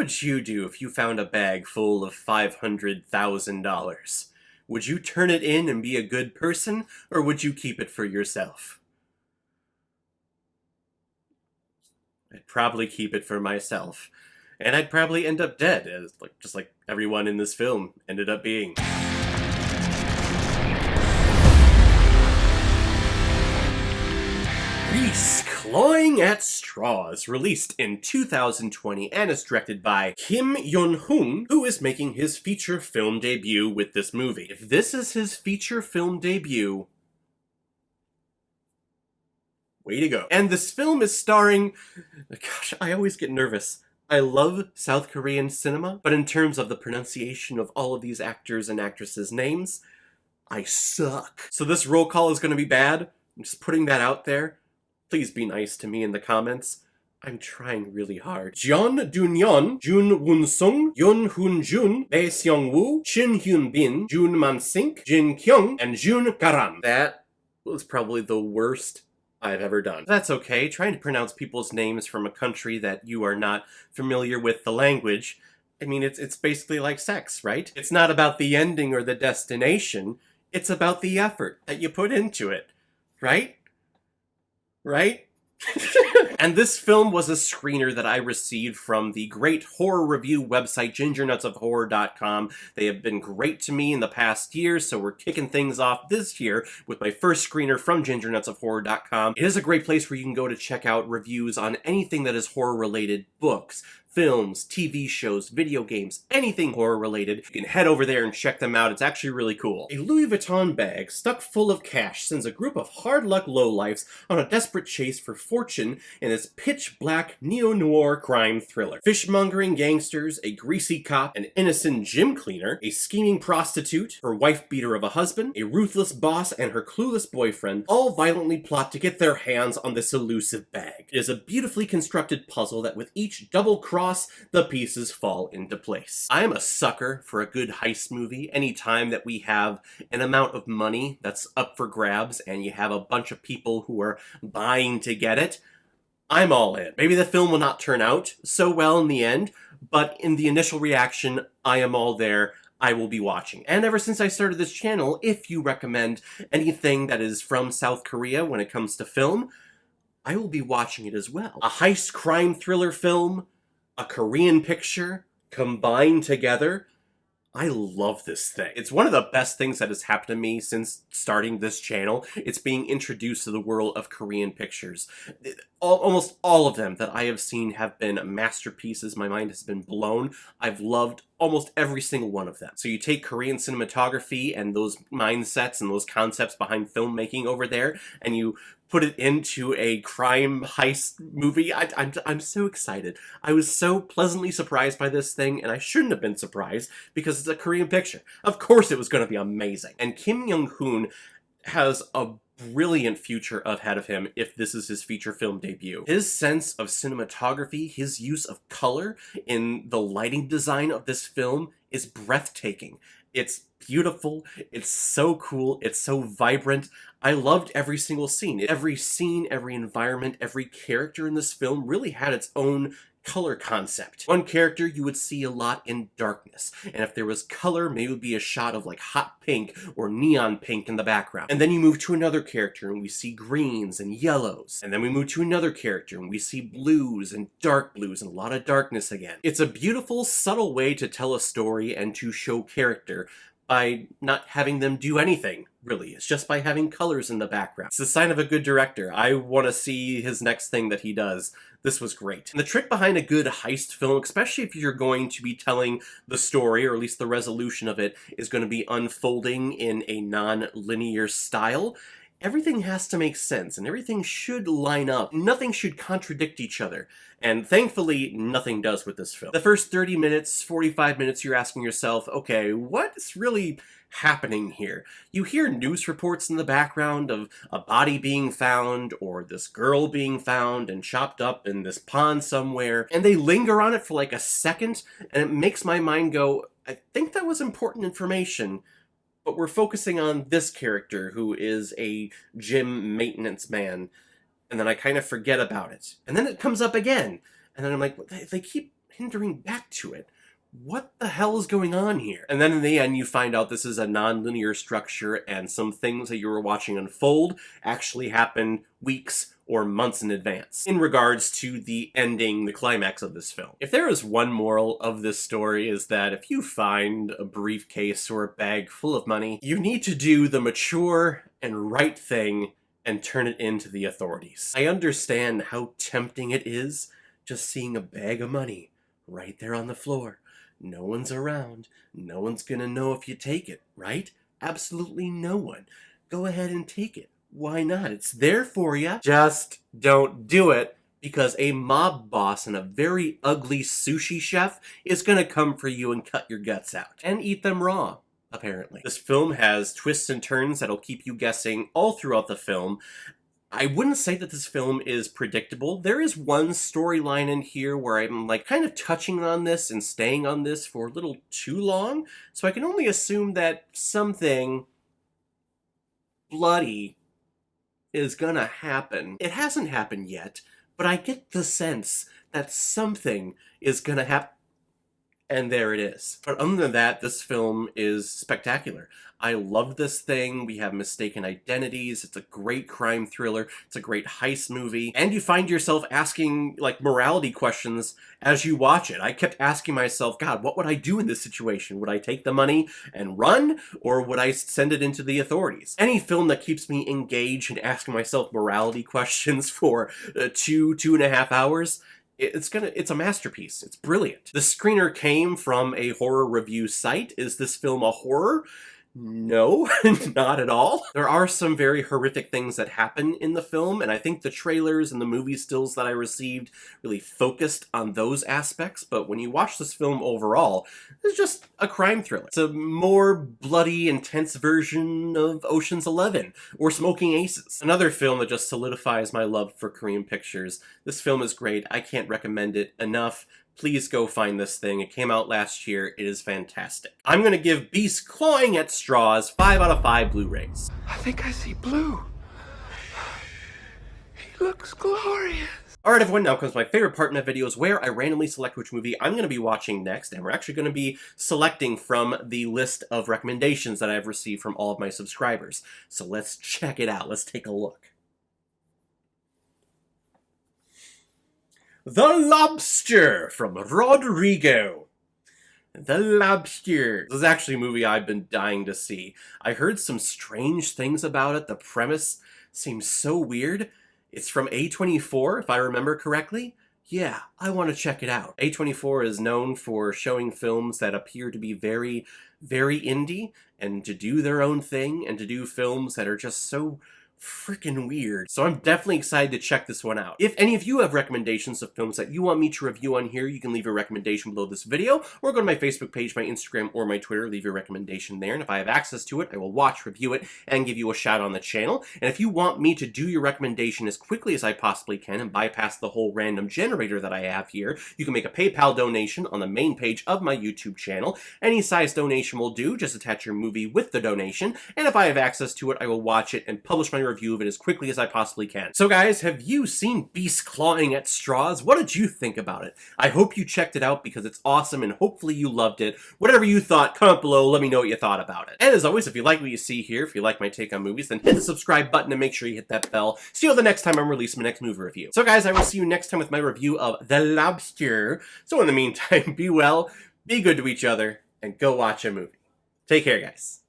would you do if you found a bag full of $500,000? Would you turn it in and be a good person, or would you keep it for yourself? I'd probably keep it for myself. And I'd probably end up dead, just like everyone in this film ended up being. Grease, Clawing at Straws, released in 2020 and is directed by Kim Yong-hoon, who is making his feature film debut with this movie. If this is his feature film debut, way to go. And this film is starring... Gosh, I always get nervous. I love South Korean cinema, but in terms of the pronunciation of all of these actors and actresses' names, I suck. So this roll call is going to be bad. I'm just putting that out there. Please be nice to me in the comments. I'm trying really hard. Jeon Do-yeon, Jun Won-sung, Yeon Hoon-jun, Bae Seong-woo, Shin Hyun-bin, Jun Man-sik, Jin Kyung, and Jun Garan. That was probably the worst I've ever done. That's okay. Trying to pronounce people's names from a country that you are not familiar with the language, I mean, it's basically like sex, right? It's not about the ending or the destination. It's about the effort that you put into it, right? Right? And this film was a screener that I received from the great horror review website gingernutsofhorror.com. They have been great to me in the past year, so we're kicking things off this year with my first screener from gingernutsofhorror.com. It is a great place where you can go to check out reviews on anything that is horror-related: books, films, TV shows, video games, anything horror-related. You can head over there and check them out. It's actually really cool. A Louis Vuitton bag stuck full of cash sends a group of hard-luck lowlifes on a desperate chase for fortune in this pitch-black neo-noir crime thriller. Fishmongering gangsters, a greasy cop, an innocent gym cleaner, a scheming prostitute, her wife-beater of a husband, a ruthless boss, and her clueless boyfriend all violently plot to get their hands on this elusive bag. It is a beautifully constructed puzzle that with each double cross, the pieces fall into place. I am a sucker for a good heist movie. Anytime that we have an amount of money that's up for grabs and you have a bunch of people who are vying to get it, I'm all in. Maybe the film will not turn out so well in the end, but in the initial reaction, I am all there. I will be watching. And ever since I started this channel, if you recommend anything that is from South Korea when it comes to film, I will be watching it as well. A heist crime thriller film, a Korean picture, combined together. I love this thing. It's one of the best things that has happened to me since starting this channel. It's being introduced to the world of Korean pictures. Almost all of them that I have seen have been masterpieces. My mind has been blown. I've loved almost every single one of them. So you take Korean cinematography and those mindsets and those concepts behind filmmaking over there, and you put it into a crime heist movie. I'm so excited. I was so pleasantly surprised by this thing, and I shouldn't have been surprised because it's a Korean picture. Of course it was going to be amazing. And Kim Yong-hoon has a brilliant future ahead of him if this is his feature film debut. His sense of cinematography, his use of color in the lighting design of this film is breathtaking. It's beautiful, it's so cool, it's so vibrant. I loved every single scene. Every scene, every environment, every character in this film really had its own color concept. One character you would see a lot in darkness, and if there was color, maybe it would be a shot of like hot pink or neon pink in the background. And then you move to another character and we see greens and yellows. And then we move to another character and we see blues and dark blues and a lot of darkness again. It's a beautiful, subtle way to tell a story and to show character by not having them do anything, really. It's just by having colors in the background. It's a sign of a good director. I want to see his next thing that he does. This was great. And the trick behind a good heist film, especially if you're going to be telling the story, or at least the resolution of it, is going to be unfolding in a non-linear style, everything has to make sense, and everything should line up. Nothing should contradict each other. And thankfully, nothing does with this film. The first 30 minutes, 45 minutes, you're asking yourself, okay, what's really happening here? You hear news reports in the background of a body being found, or this girl being found and chopped up in this pond somewhere, and they linger on it for like a second, and it makes my mind go, I think that was important information, but we're focusing on this character who is a gym maintenance man, and then I kind of forget about it. And then it comes up again, and then I'm like, they keep hindering back to it. What the hell is going on here? And then in the end, you find out this is a non-linear structure, and some things that you were watching unfold actually happened weeks or months in advance in regards to the ending, the climax of this film. If there is one moral of this story, is that if you find a briefcase or a bag full of money, you need to do the mature and right thing and turn it in to the authorities. I understand how tempting it is just seeing a bag of money right there on the floor. No one's around. No one's gonna know if you take it, right? Absolutely no one. Go ahead and take it. Why not? It's there for you. Just don't do it, because a mob boss and a very ugly sushi chef is gonna come for you and cut your guts out. And eat them raw, apparently. This film has twists and turns that'll keep you guessing all throughout the film. I wouldn't say that this film is predictable. There is one storyline in here where I'm like kind of touching on this and staying on this for a little too long, so I can only assume that something bloody is gonna happen. It hasn't happened yet, but I get the sense that something is gonna happen. And there it is. But other than that, this film is spectacular. I love this thing. We have mistaken identities. It's a great crime thriller. It's a great heist movie. And you find yourself asking, like, morality questions as you watch it. I kept asking myself, God, what would I do in this situation? Would I take the money and run? Or would I send it into the authorities? Any film that keeps me engaged and asking myself morality questions for 2.5 hours, it's a masterpiece. It's brilliant. The screener came from a horror review site. Is this film a horror? No, not at all. There are some very horrific things that happen in the film, and I think the trailers and the movie stills that I received really focused on those aspects, but when you watch this film overall, it's just a crime thriller. It's a more bloody, intense version of Ocean's 11 or Smoking Aces. Another film that just solidifies my love for Korean pictures. This film is great. I can't recommend it enough. Please go find this thing. It came out last year. It is fantastic. I'm going to give Beast Clawing at Straws 5 out of 5 Blu-rays. I think I see blue. He looks glorious. Alright everyone, now comes my favorite part in the videos where I randomly select which movie I'm going to be watching next, and we're actually going to be selecting from the list of recommendations that I've received from all of my subscribers. So let's check it out. Let's take a look. The Lobster from Rodrigo. The Lobster. This is actually a movie I've been dying to see. I heard some strange things about it. The premise seems so weird. It's from A24, if I remember correctly. Yeah, I want to check it out. A24 is known for showing films that appear to be very, very indie, and to do their own thing, and to do films that are just so freaking weird. So I'm definitely excited to check this one out. If any of you have recommendations of films that you want me to review on here, you can leave a recommendation below this video, or go to my Facebook page, my Instagram, or my Twitter, leave your recommendation there, and if I have access to it, I will watch, review it, and give you a shout on the channel. And if you want me to do your recommendation as quickly as I possibly can and bypass the whole random generator that I have here, you can make a PayPal donation on the main page of my YouTube channel. Any size donation will do, just attach your movie with the donation, and if I have access to it, I will watch it and publish my review of it as quickly as I possibly can. So guys, have you seen Beast Clawing at Straws? What did you think about it? I hope you checked it out because it's awesome and hopefully you loved it. Whatever you thought, comment below, let me know what you thought about it. And as always, if you like what you see here, if you like my take on movies, then hit the subscribe button and make sure you hit that bell. See you the next time I'm releasing my next movie review. So guys, I will see you next time with my review of The Lobster. So in the meantime, be well, be good to each other, and go watch a movie. Take care, guys.